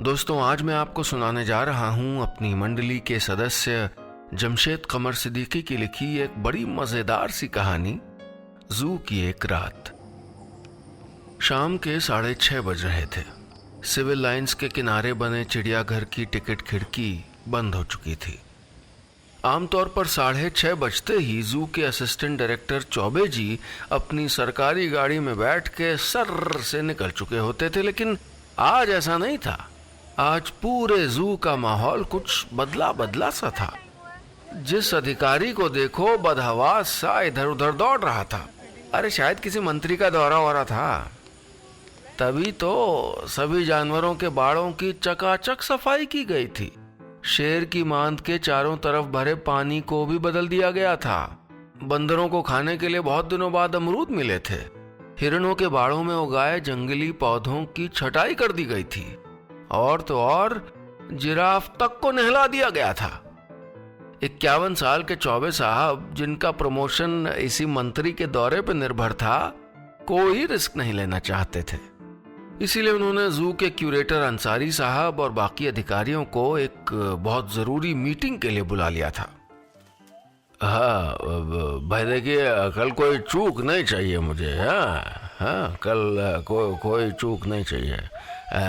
दोस्तों, आज मैं आपको सुनाने जा रहा हूं अपनी मंडली के सदस्य जमशेद कमर सिद्दीकी की लिखी एक बड़ी मजेदार सी कहानी, जू की एक रात। शाम के 6:30 बज रहे थे। सिविल लाइंस के किनारे बने चिड़ियाघर की टिकट खिड़की बंद हो चुकी थी। आमतौर पर 6:30 बजते ही जू के असिस्टेंट डायरेक्टर चौबे जी अपनी सरकारी गाड़ी में बैठ के सर से निकल चुके होते थे, लेकिन आज ऐसा नहीं था। आज पूरे जू का माहौल कुछ बदला बदला सा था। जिस अधिकारी को देखो बदहवास सा इधर उधर दौड़ रहा था। अरे शायद किसी मंत्री का दौरा हो रहा था। तभी तो सभी जानवरों के बाड़ों की चकाचक सफाई की गई थी। शेर की मांद के चारों तरफ भरे पानी को भी बदल दिया गया था। बंदरों को खाने के लिए बहुत दिनों बाद अमरूद मिले थे। हिरणों के बाड़ों में उगाए जंगली पौधों की छटाई कर दी गई थी। और तो और जिराफ तक को नहला दिया गया था। 51 साल के चौबे साहब, जिनका प्रमोशन इसी मंत्री के दौरे पर निर्भर था, कोई रिस्क नहीं लेना चाहते थे। इसीलिए उन्होंने जू के क्यूरेटर अंसारी साहब और बाकी अधिकारियों को एक बहुत जरूरी मीटिंग के लिए बुला लिया था। हाँ भाई, देखिए, कल कोई चूक नहीं चाहिए मुझे। हाँ, कल कोई चूक नहीं चाहिए।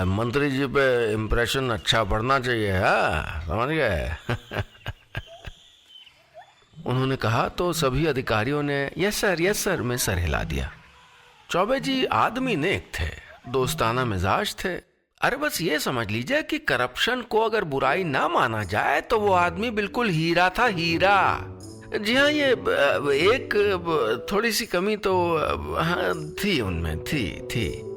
मंत्री जी पे इम्प्रेशन अच्छा पड़ना चाहिए। हाँ, समझ गए? उन्होंने कहा तो सभी अधिकारियों ने यस सर में सर हिला दिया। चौबे जी आदमी नेक थे, दोस्ताना मिजाज थे। अरे बस ये समझ लीजिए कि करप्शन को अगर बुराई ना माना जाए तो वो आदमी बिल्कुल हीरा था, हीरा। जी हाँ, ये एक थोड़ी सी कमी तो हाँ थी उनमें, थी।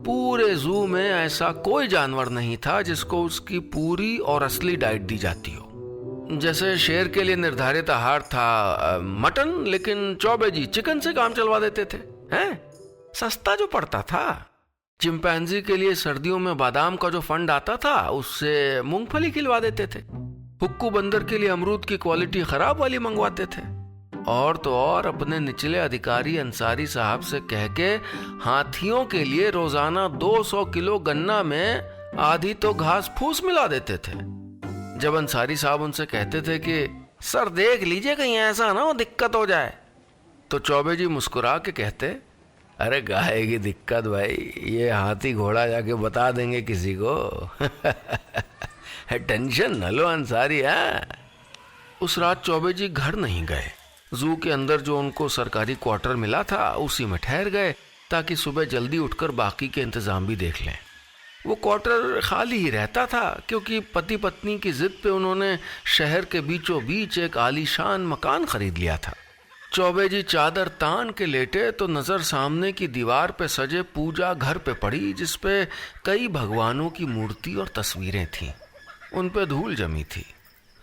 पूरे जू में ऐसा कोई जानवर नहीं था जिसको उसकी पूरी और असली डाइट दी जाती हो। जैसे शेर के लिए निर्धारित आहार था मटन, लेकिन चौबे जी चिकन से काम चलवा देते थे। हैं? सस्ता जो पड़ता था। चिंपैंजी के लिए सर्दियों में बादाम का जो फंड आता था, उससे मूंगफली खिलवा देते थे। हुक्कू बंदर के लिए अमरूद की क्वालिटी खराब वाली मंगवाते थे। और तो और अपने निचले अधिकारी अंसारी साहब से कह के हाथियों के लिए रोजाना 200 किलो गन्ना में आधी तो घास फूस मिला देते थे। जब अंसारी साहब उनसे कहते थे कि सर देख लीजिए कहीं ऐसा ना हो दिक्कत हो जाए, तो चौबे जी मुस्कुरा के कहते, अरे गाय की दिक्कत भाई, ये हाथी घोड़ा जाके बता देंगे किसी को। टेंशन न लो अंसारी। उस रात चौबे जी घर नहीं गए। जू के अंदर जो उनको सरकारी क्वार्टर मिला था उसी में ठहर गए, ताकि सुबह जल्दी उठकर बाकी के इंतजाम भी देख लें। वो क्वार्टर खाली ही रहता था, क्योंकि पति पत्नी की जिद पे उन्होंने शहर के बीचों बीच एक आलीशान मकान खरीद लिया था। चौबे जी चादर तान के लेटे तो नजर सामने की दीवार पे सजे पूजा घर पे पड़ी, जिसपे कई भगवानों की मूर्ति और तस्वीरें थीं। उन पे धूल जमी थी।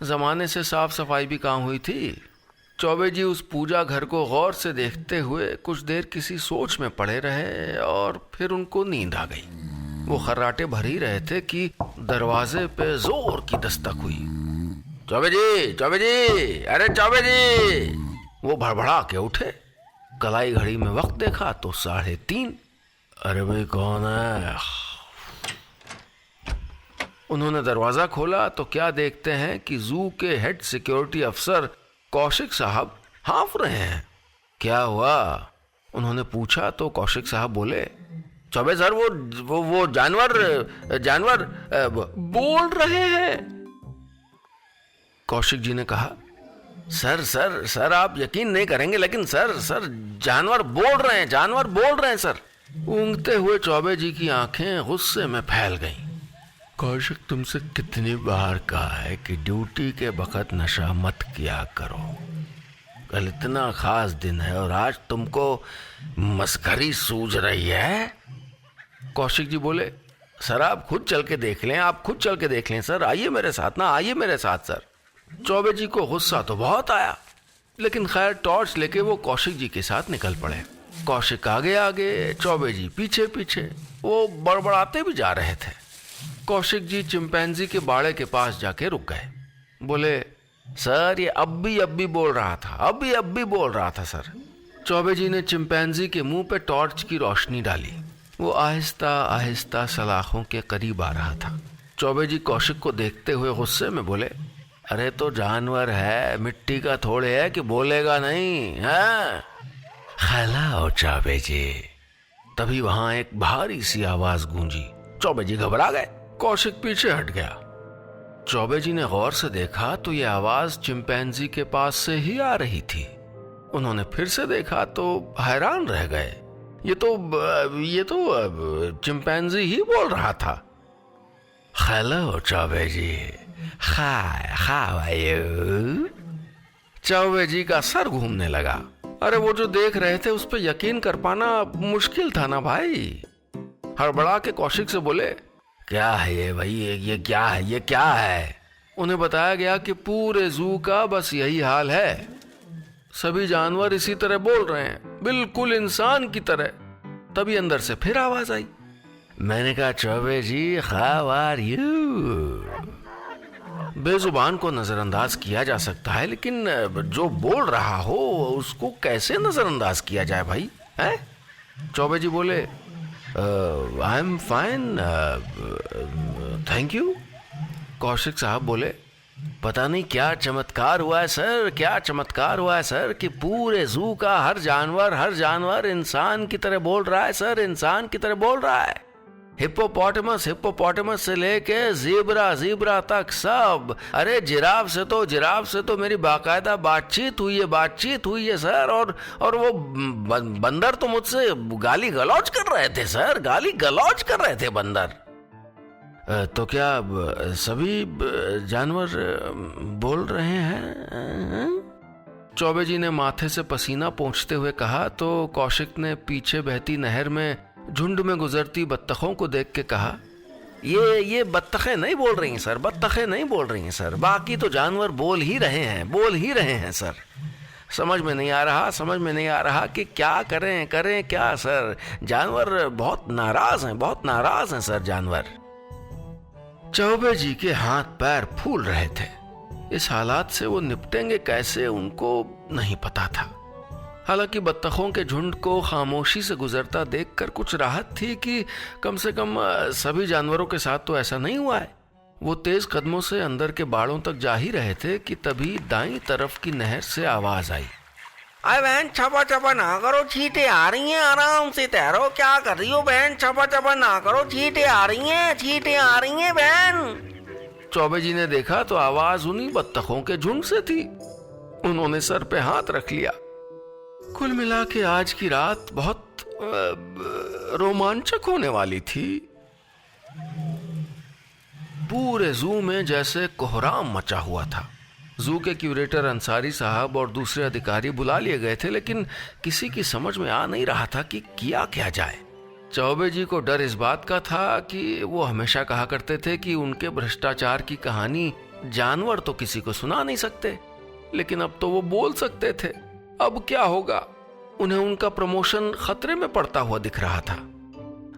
जमाने से साफ सफाई भी कहाँ हुई थी। चौबे जी उस पूजा घर को गौर से देखते हुए कुछ देर किसी सोच में पड़े रहे, और फिर उनको नींद आ गई। वो खर्राटे भर ही रहे थे कि दरवाजे पे जोर की दस्तक हुई। चौबे जी, अरे चौबे जी! वो भड़बड़ा के उठे। कलाई घड़ी में वक्त देखा तो 3:30। अरे भाई, कौन है? उन्होंने दरवाजा खोला तो क्या देखते हैं कि जू के हेड सिक्योरिटी अफसर कौशिक साहब हाँफ रहे हैं। क्या हुआ? उन्होंने पूछा तो कौशिक साहब बोले, चौबे सर, वो जानवर बोल रहे हैं। कौशिक जी ने कहा, सर आप यकीन नहीं करेंगे, लेकिन सर जानवर बोल रहे हैं सर। ऊँघते हुए चौबे जी की आंखें गुस्से में फैल गईं। कौशिक, तुमसे कितनी बार कहा है कि ड्यूटी के वक्त नशा मत किया करो। कल इतना खास दिन है और आज तुमको मस्करी सूझ रही है। कौशिक जी बोले, सर आप खुद चल के देख लें सर। आइए मेरे साथ सर। चौबे जी को गुस्सा तो बहुत आया, लेकिन खैर टॉर्च लेके वो कौशिक जी के साथ निकल पड़े। कौशिक आगे, चौबे जी पीछे। वो बड़बड़ाते भी जा रहे थे। कौशिक जी चिंपैंजी के बाड़े के पास जाके रुक गए। बोले, सर ये अब्बी बोल रहा था सर। चौबे जी ने चिंपैंजी के मुंह पे टॉर्च की रोशनी डाली। वो आहिस्ता आहिस्ता सलाखों के करीब आ रहा था। चौबे जी कौशिक को देखते हुए गुस्से में बोले, अरे तो जानवर है, मिट्टी का थोड़े है कि बोलेगा नहीं है? खैलाओ चौबे जी। तभी वहां एक भारी सी आवाज गूंजी। चौबे जी घबरा गए। कौशिक पीछे हट गया। चौबे जी ने गौर से देखा तो यह आवाज चिंपैंजी के पास से ही आ रही थी। उन्होंने फिर से देखा तो हैरान रह गए। ये तो चिंपैंजी ही बोल रहा था। Hello Choubey ji, how are you? Choubey ji का सर घूमने लगा। अरे वो जो देख रहे थे उस पर यकीन कर पाना मुश्किल था ना भाई। हड़बड़ा के कौशिक से बोले, क्या है ये भाई, ये क्या है, ये क्या है? उन्हें बताया गया कि पूरे जू का बस यही हाल है। सभी जानवर इसी तरह बोल रहे हैं, बिल्कुल इंसान की तरह। तभी अंदर से फिर आवाज आई। मैंने कहा, Choubey ji how are you? बेजुबान को नजरअंदाज किया जा सकता है, लेकिन जो बोल रहा हो उसको कैसे नजरअंदाज किया जाए भाई, हैं? चौबे जी बोले, I am fine, thank you. Kaushik साहब बोले, पता नहीं क्या चमत्कार हुआ है सर, क्या चमत्कार हुआ है सर कि पूरे जू का हर जानवर इंसान की तरह बोल रहा है सर, इंसान की तरह बोल रहा है। हिप्पोपोटामस से लेके जीब्रा तक सब। अरे जिराफ से तो मेरी बाकायदा बातचीत हुई है सर। और वो बंदर तो मुझसे गाली गलौज कर रहे थे सर, गाली गलौज कर रहे थे बंदर। तो क्या सभी जानवर बोल रहे हैं? चौबे जी ने माथे से पसीना पोंछते हुए कहा तो कौशिक ने पीछे बहती नहर में झुंड में गुजरती बत्तखों को देख के कहा, ये बत्तखें नहीं बोल रही हैं सर, बत्तखें नहीं बोल रही हैं सर, बाकी तो जानवर बोल ही रहे हैं सर। समझ में नहीं आ रहा कि क्या करें क्या सर। जानवर बहुत नाराज हैं सर, जानवर। चौबे जी के हाथ पैर फूल रहे थे। इस हालात से वो निपटेंगे कैसे उनको नहीं पता था। हालांकि बत्तखों के झुंड को खामोशी से गुजरता देखकर कुछ राहत थी कि कम से कम सभी जानवरों के साथ तो ऐसा नहीं हुआ है। वो तेज कदमों से अंदर के बाड़ों तक जा ही रहे थे कि तभी दाईं तरफ की नहर से आवाज आई। अरे बहन छपा ना करो, छींटे आ रही हैं, आराम से तैरो। क्या कर रही हो बहन? छपा ना करो, छींटे आ रही हैं बहन। चौबे जी ने देखा तो आवाज उन्हीं बत्तखों के झुंड से थी। उन्होंने सर पे हाथ रख लिया। कुल मिला के आज की रात बहुत रोमांचक होने वाली थी। पूरे जू में जैसे कोहराम मचा हुआ था। जू के क्यूरेटर अंसारी साहब और दूसरे अधिकारी बुला लिए गए थे, लेकिन किसी की समझ में आ नहीं रहा था कि किया क्या जाए। चौबे जी को डर इस बात का था कि वो हमेशा कहा करते थे कि उनके भ्रष्टाचार की कहानी जानवर तो किसी को सुना नहीं सकते, लेकिन अब तो वो बोल सकते थे। अब क्या होगा? उन्हें उनका प्रमोशन खतरे में पड़ता हुआ दिख रहा था।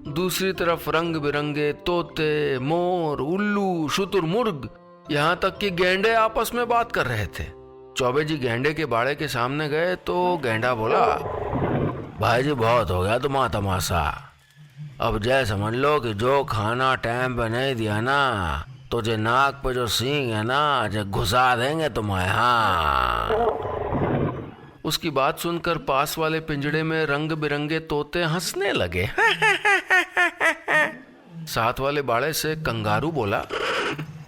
दूसरी तरफ रंग बिरंगे तोते, मोर, उल्लू, शुतुरमुर्ग, यहाँ तक कि गैंडे आपस में बात कर रहे थे। चौबे जी गैंडे के बाड़े के सामने गए तो गैंडा बोला, भाई जी बहुत हो गया तुम्हारा तमाशा। अब जय समझ लो कि जो खाना टाइम पे नहीं दिया ना तो जे नाक पे जो सींग है ना जे घुसा देंगे तुम्हें। हाँ। उसकी बात सुनकर पास वाले पिंजड़े में रंग बिरंगे तोते हंसने लगे। साथ वाले बाड़े से कंगारू बोला,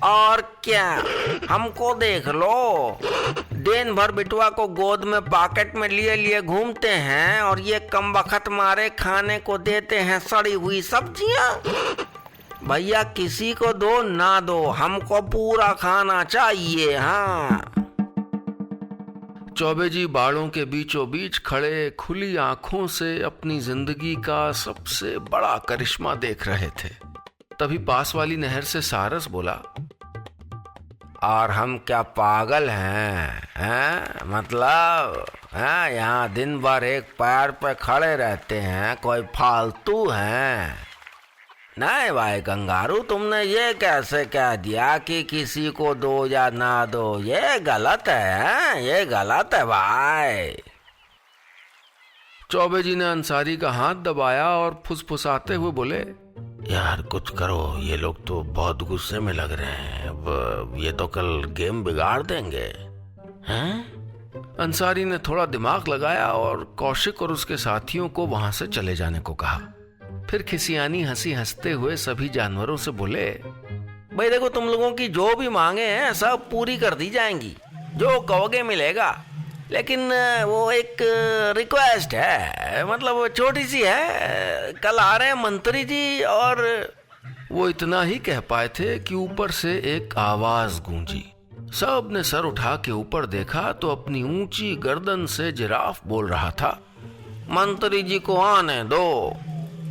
और क्या, हमको देख लो, दिन भर बिटुआ को गोद में पॉकेट में लिए घूमते हैं और ये कमबख्त मारे खाने को देते हैं सड़ी हुई सब्जियां। भैया किसी को दो ना दो, हमको पूरा खाना चाहिए। हाँ। चौबे जी बाड़ों के बीचों बीच खड़े खुली आंखों से अपनी जिंदगी का सबसे बड़ा करिश्मा देख रहे थे। तभी पास वाली नहर से सारस बोला, और हम क्या पागल हैं? मतलब यहाँ दिन भर एक पैर पे खड़े रहते हैं, कोई फालतू हैं? नहीं भाई कंगारू, तुमने ये कैसे कह दिया कि किसी को दो या ना दो? ये गलत है, ये गलत है भाई। चौबे जी ने अंसारी का हाथ दबाया और फुसफुसाते हुए बोले, यार कुछ करो, ये लोग तो बहुत गुस्से में लग रहे हैं। अब ये तो कल गेम बिगाड़ देंगे। हैं? अंसारी ने थोड़ा दिमाग लगाया और कौशिक और उसके साथियों को वहां से चले जाने को कहा। फिर खिसियानी हंसी हंसते हुए सभी जानवरों से बोले, भाई देखो, तुम लोगों की जो भी मांगे हैं सब पूरी कर दी जाएंगी, जो कहोगे मिलेगा। लेकिन वो एक रिक्वेस्ट है, मतलब छोटी सी है। कल आ रहे हैं मंत्री जी। और वो इतना ही कह पाए थे कि ऊपर से एक आवाज गूंजी। सब ने सर उठा के ऊपर देखा तो अपनी ऊंची गर्दन से जिराफ बोल रहा था, मंत्री जी को आने दो,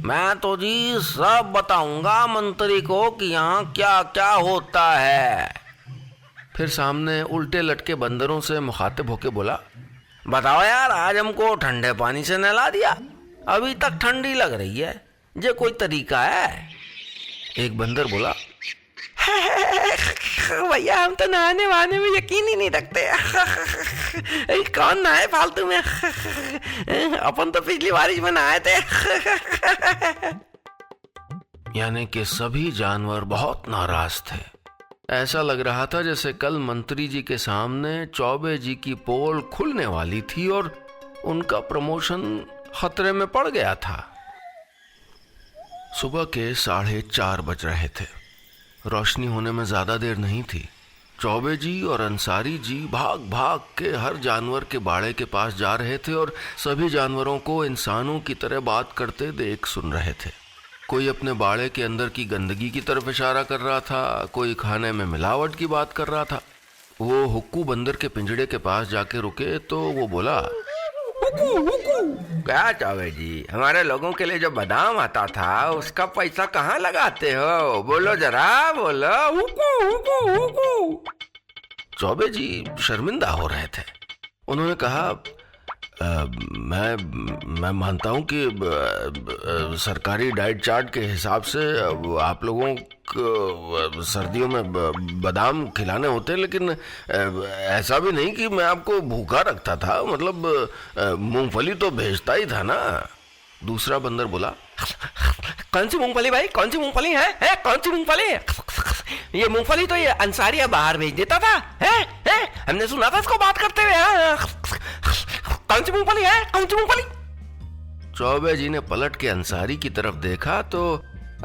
मैं तो जी सब बताऊंगा मंत्री को कि यहाँ क्या क्या होता है। फिर सामने उल्टे लटके बंदरों से मुखातिब होके बोला, बताओ यार, आज हमको ठंडे पानी से नहला दिया, अभी तक ठंडी लग रही है, ये कोई तरीका है? एक बंदर बोला, भैया हम तो नहाने वहाने में यकीन ही नहीं रखते। कौन नहाए फालतू में, अपन तो पिछली बारिश में नहाए थे। यानी कि सभी जानवर बहुत नाराज थे। ऐसा लग रहा था जैसे कल मंत्री जी के सामने चौबे जी की पोल खुलने वाली थी और उनका प्रमोशन खतरे में पड़ गया था। सुबह के 4:30 बज रहे थे। रोशनी होने में ज्यादा देर नहीं थी। चौबे जी और अंसारी जी भाग भाग के हर जानवर के बाड़े के पास जा रहे थे और सभी जानवरों को इंसानों की तरह बात करते देख सुन रहे थे। कोई अपने बाड़े के अंदर की गंदगी की तरफ इशारा कर रहा था, कोई खाने में मिलावट की बात कर रहा था। वो हुक्कू बंदर के पिंजड़े के पास जाके रुके तो वो बोला, हुक्कू हुक्कू, क्या चौबे जी, हमारे लोगों के लिए जो बादाम आता था उसका पैसा कहाँ लगाते हो? बोलो जरा, बोलो। हुक्कू हुक्कू हुक्कू। चौबे जी शर्मिंदा हो रहे थे। उन्होंने कहा, मैं मानता हूं कि सरकारी डाइट चार्ट के हिसाब से आप लोगों को सर्दियों में बादाम खिलाने होते, लेकिन ऐसा भी नहीं कि मैं आपको भूखा रखता था। मतलब मूंगफली तो भेजता ही था ना। दूसरा बंदर बोला, कौन सी मूंगफली भाई, कौन सी मूंगफली है? कौन सी मूंगफली? ये मूंगफली तो ये अंसारिया बाहर भेज देता था। है? हमने सुना था इसको बात करते हुए। कौन सी मूंगफली है? कौन सी मूंगफली? चौबे जी ने पलट के अंसारी की तरफ देखा तो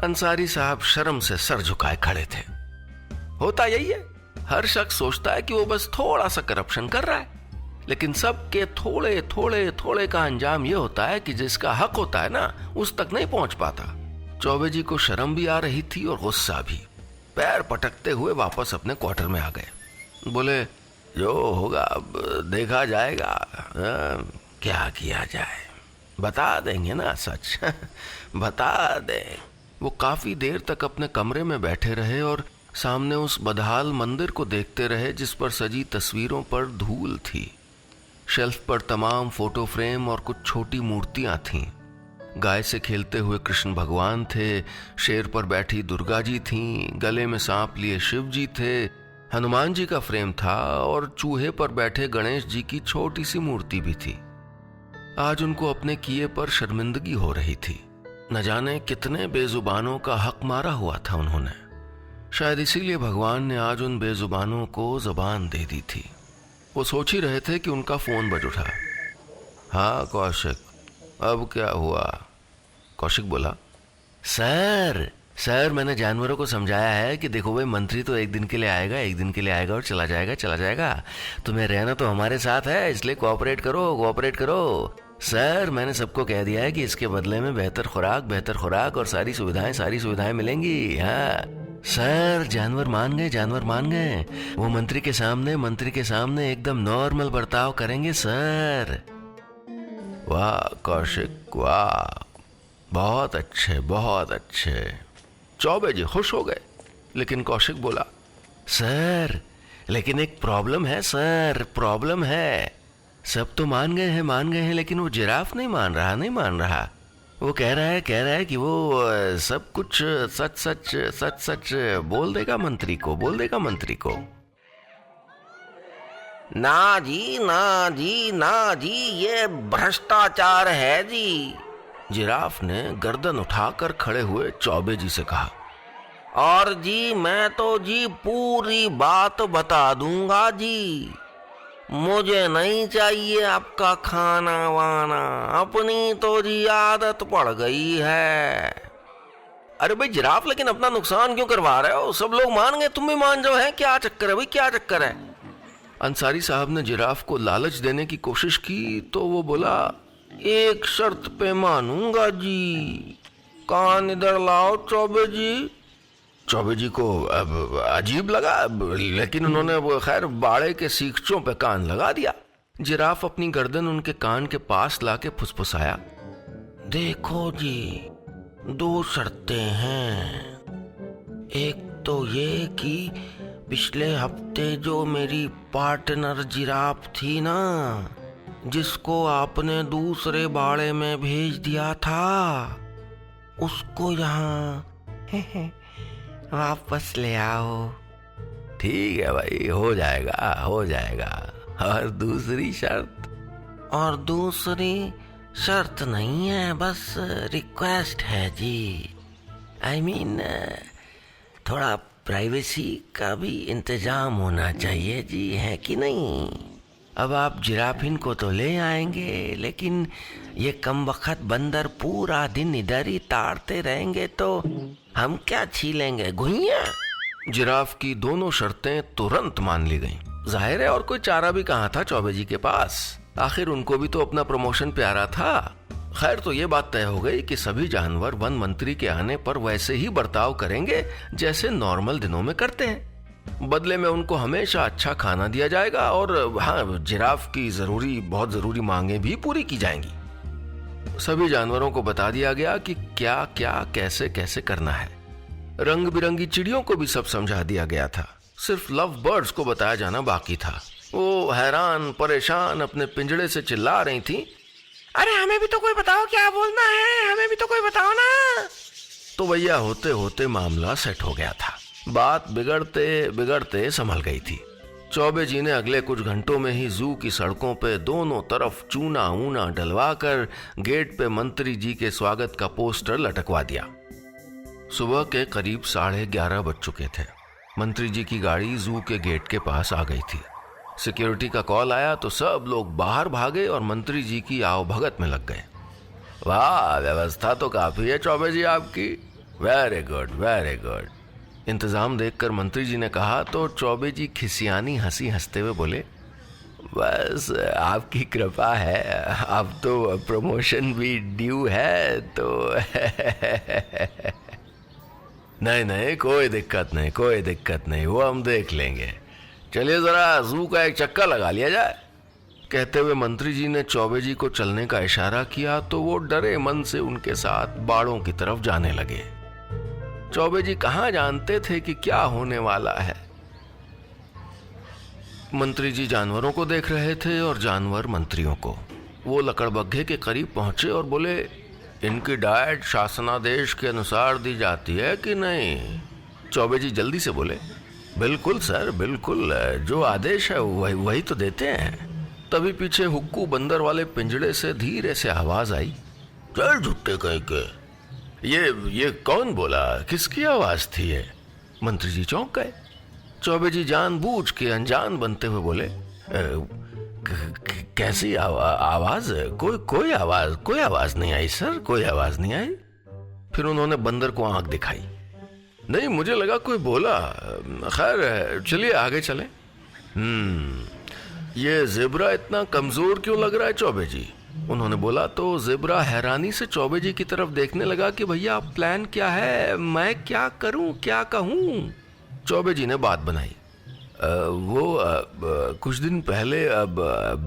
अंसारी साहब शर्म से सर झुकाए खड़े थे। होता यही है, हर शख्स सोचता है कि वो बस थोड़ा सा करप्शन कर रहा है, लेकिन सबके थोड़े थोड़े थोड़े का अंजाम ये होता है कि जिसका हक होता है ना, उस तक नहीं पहुंच पाता। चौबे जी को शर्म भी आ रही थी और गुस्सा भी। पैर पटकते हुए वापस अपने क्वार्टर में आ गए। बोले, जो होगा अब देखा जाएगा। क्या किया जाए, बता देंगे ना सच। बता दें। वो काफी देर तक अपने कमरे में बैठे रहे और सामने उस बदहाल मंदिर को देखते रहे जिस पर सजी तस्वीरों पर धूल थी। शेल्फ पर तमाम फोटो फ्रेम और कुछ छोटी मूर्तियां थीं। गाय से खेलते हुए कृष्ण भगवान थे, शेर पर बैठी दुर्गा जी थीं, गले में सांप लिए शिव जी थे, हनुमान जी का फ्रेम था और चूहे पर बैठे गणेश जी की छोटी सी मूर्ति भी थी। आज उनको अपने किए पर शर्मिंदगी हो रही थी। न जाने कितने बेजुबानों का हक मारा हुआ था उन्होंने। शायद इसीलिए भगवान ने आज उन बेजुबानों को जुबान दे दी थी। वो सोच ही रहे थे कि उनका फोन बज उठा। हाँ कौशिक, अब क्या हुआ? कौशिक बोला, सर मैंने जानवरों को समझाया है कि देखो भाई, मंत्री तो एक दिन के लिए आएगा और चला जाएगा। तुम्हें रहना तो हमारे साथ है, इसलिए कोऑपरेट करो। सर मैंने सबको कह दिया है कि इसके बदले में बेहतर खुराक और सारी सुविधाएं मिलेंगी। हाँ सर, जानवर मान गए। वो मंत्री के सामने एकदम नॉर्मल बर्ताव करेंगे सर। वाह कौशिक वाह, बहुत अच्छे। चौबे जी खुश हो गए, लेकिन कौशिक बोला, सर लेकिन एक प्रॉब्लम है। सब तो मान गए हैं, लेकिन वो जिराफ नहीं मान रहा। वो कह रहा है कि वो सब कुछ सच बोल देगा मंत्री को। ना जी, ये भ्रष्टाचार है जी। जिराफ ने गर्दन उठाकर खड़े हुए चौबे जी से कहा। और जी मैं तो जी पूरी बात बता दूंगा जी, मुझे नहीं चाहिए आपका खाना वाना, अपनी तो जी आदत पड़ गई है। अरे भाई जिराफ, लेकिन अपना नुकसान क्यों करवा रहे हो? सब लोग मान गए, तुम भी मान जाओ। है क्या चक्कर है भाई, क्या चक्कर है? अंसारी साहब ने जिराफ को लालच देने की कोशिश की तो वो बोला, एक शर्त पे मानूंगा जी। कान इधर लाओ चौबे जी। चौबे जी को अब अजीब लगा, लेकिन उन्होंने वो खैर बाड़े के सीखचों पे कान लगा दिया। जिराफ अपनी गर्दन उनके कान के पास लाके फुसफुसाया, देखो जी, 2 शर्तें हैं। एक तो ये कि पिछले हफ्ते जो मेरी पार्टनर जिराफ थी ना, जिसको आपने दूसरे बाड़े में भेज दिया था, उसको यहाँ वापस ले आओ। ठीक है भाई, हो जाएगा हो जाएगा। और दूसरी शर्त? और दूसरी शर्त नहीं है, बस रिक्वेस्ट है जी। आई मीन थोड़ा प्राइवेसी का भी इंतजाम होना चाहिए जी, है कि नहीं? अब आप जिराफिन को तो ले आएंगे, लेकिन ये कमबख्त बंदर पूरा दिन इधर ही ताड़ते रहेंगे तो हम क्या छीलेंगे, घुइयां? जिराफ की दोनों शर्तें तुरंत मान ली गईं। जाहिर है और कोई चारा भी कहाँ था चौबे जी के पास, आखिर उनको भी तो अपना प्रमोशन प्यारा था। खैर तो ये बात तय हो गई कि सभी जानवर वन मंत्री के आने पर वैसे ही बर्ताव करेंगे जैसे नॉर्मल दिनों में करते हैं। बदले में उनको हमेशा अच्छा खाना दिया जाएगा और हाँ, जिराफ की बहुत जरूरी मांगे भी पूरी की जाएंगी। सभी जानवरों को बता दिया गया कि क्या क्या कैसे कैसे करना है। रंग बिरंगी चिड़ियों को भी सब समझा दिया गया था, सिर्फ लव बर्ड्स को बताया जाना बाकी था। वो हैरान परेशान अपने पिंजड़े से चिल्ला रही थी, अरे हमें भी तो कोई बताओ क्या बोलना है, हमें भी तो कोई बताओ ना। तो भैया होते होते मामला सेट हो गया था। बात बिगड़ते बिगड़ते संभल गई थी। चौबे जी ने अगले कुछ घंटों में ही जू की सड़कों पे दोनों तरफ चूना ऊना डलवाकर गेट पे मंत्री जी के स्वागत का पोस्टर लटकवा दिया। सुबह के करीब 11:30 बज चुके थे। मंत्री जी की गाड़ी जू के गेट के पास आ गई थी। सिक्योरिटी का कॉल आया तो सब लोग बाहर भागे और मंत्री जी की आवभगत में लग गए। वाह, व्यवस्था तो काफी है चौबे जी आपकी, वेरी गुड वेरी गुड। इंतजाम देखकर मंत्री जी ने कहा तो चौबे जी खिसियानी हंसी हंसते हुए बोले, बस आपकी कृपा है, अब तो प्रमोशन भी ड्यू है तो नहीं नहीं, कोई दिक्कत नहीं कोई दिक्कत नहीं, वो हम देख लेंगे। चलिए जरा जू का एक चक्कर लगा लिया जाए। कहते हुए मंत्री जी ने चौबे जी को चलने का इशारा किया तो वो डरे मन से उनके साथ बाड़ों की तरफ जाने लगे। चौबे जी कहाँ जानते थे कि क्या होने वाला है। मंत्री जी जानवरों को देख रहे थे और जानवर मंत्रियों को। वो लकड़बग्घे के करीब पहुंचे और बोले, इनकी डाइट शासनादेश के अनुसार दी जाती है कि नहीं? चौबे जी जल्दी से बोले, बिल्कुल सर बिल्कुल, जो आदेश है वही तो देते हैं। तभी पीछे हुक्कू बंदर वाले पिंजड़े से धीरे से आवाज आई, चल झुट्टे कहीं के, ये कौन बोला, किसकी आवाज थी ये? मंत्री जी चौंक गए। चौबे जी जानबूझ के अनजान बनते हुए बोले, कैसी आवाज? कोई आवाज नहीं आई सर, कोई आवाज नहीं आई। फिर उन्होंने बंदर को आंख दिखाई, नहीं मुझे लगा कोई बोला, खैर चलिए आगे चलें। ये ज़ेब्रा इतना कमजोर क्यों लग रहा है चौबे जी? उन्होंने बोला तो ज़ेब्रा हैरानी से चौबे जी की तरफ देखने लगा कि भैया आप प्लान क्या है, मैं क्या करूं क्या कहूं? चौबे जी ने बात बनाई, वो कुछ दिन पहले अब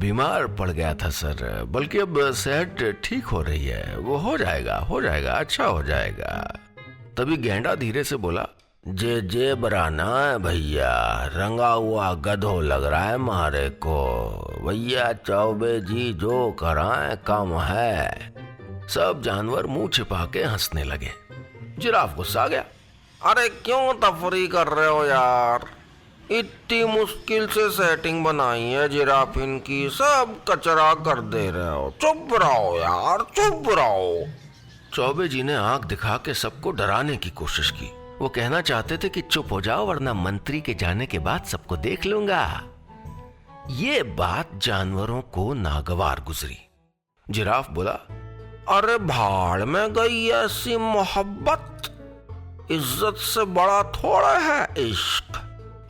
बीमार पड़ गया था सर, बल्कि अब सेहत ठीक हो रही है, वो हो जाएगा अच्छा हो जाएगा। तभी गेंडा धीरे से बोला, जेबरा ना है भैया, रंगा हुआ गधो लग रहा है मारे को भैया, चौबे जी जो कराए कम है। सब जानवर मुंह छिपा के हंसने लगे। जिराफ गुस्सा आ गया, अरे क्यों तफरी कर रहे हो यार, इतनी मुश्किल से सेटिंग बनाई है जिराफिन की, सब कचरा कर दे रहे हो, चुप रहो यार चुप रहो। चौबे जी ने आंख दिखा के सबको डराने की कोशिश की। वो कहना चाहते थे कि चुप हो जाओ वरना मंत्री के जाने के बाद सबको देख लूंगा। ये बात जानवरों को नागवार गुजरी। जिराफ बोला, अरे भाड़ में गई ऐसी मोहब्बत, इज्जत से बड़ा थोड़ा है इश्क।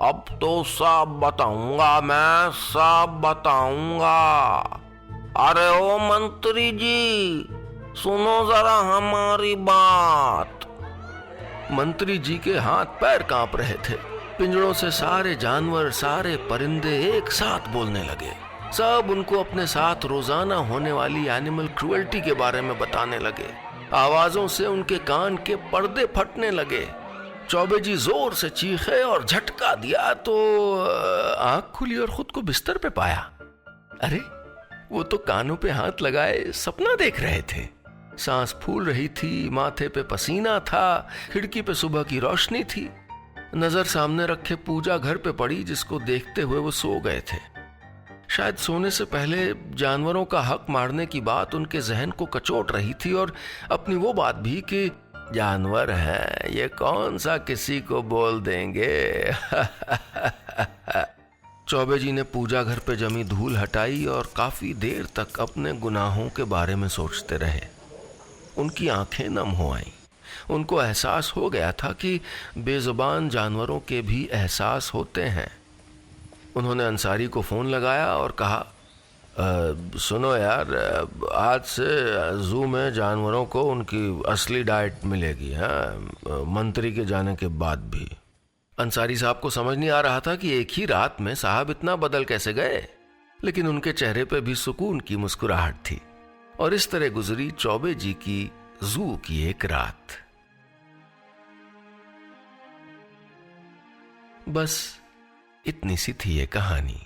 अब तो सब बताऊंगा, मैं सब बताऊंगा। अरे ओ मंत्री जी, सुनो जरा हमारी बात। मंत्री जी के हाथ पैर कांप रहे थे। पिंजड़ों से सारे जानवर, सारे परिंदे एक साथ बोलने लगे। सब उनको अपने साथ रोजाना होने वाली एनिमल क्रुएल्टी के बारे में बताने लगे। आवाजों से उनके कान के पर्दे फटने लगे। चौबे जी जोर से चीखे और झटका दिया तो आंख खुली और खुद को बिस्तर पे पाया। अरे वो तो कानों पे हाथ लगाए सपना देख रहे थे। सांस फूल रही थी, माथे पे पसीना था, खिड़की पे सुबह की रोशनी थी। नजर सामने रखे पूजा घर पे पड़ी, जिसको देखते हुए वो सो गए थे। शायद सोने से पहले जानवरों का हक मारने की बात उनके जहन को कचोट रही थी, और अपनी वो बात भी कि जानवर हैं, ये कौन सा किसी को बोल देंगे। चौबे जी ने पूजा घर पे जमी धूल हटाई और काफी देर तक अपने गुनाहों के बारे में सोचते रहे। उनकी आंखें नम हो आईं। उनको एहसास हो गया था कि बेजुबान जानवरों के भी एहसास होते हैं। उन्होंने अंसारी को फोन लगाया और कहा, सुनो यार, आज से जू में जानवरों को उनकी असली डाइट मिलेगी, मंत्री के जाने के बाद भी। अंसारी साहब को समझ नहीं आ रहा था कि एक ही रात में साहब इतना बदल कैसे गए, लेकिन उनके चेहरे पे भी सुकून की मुस्कुराहट थी। और इस तरह गुजरी चौबे जी की जू की एक रात। बस इतनी सी थी ये कहानी।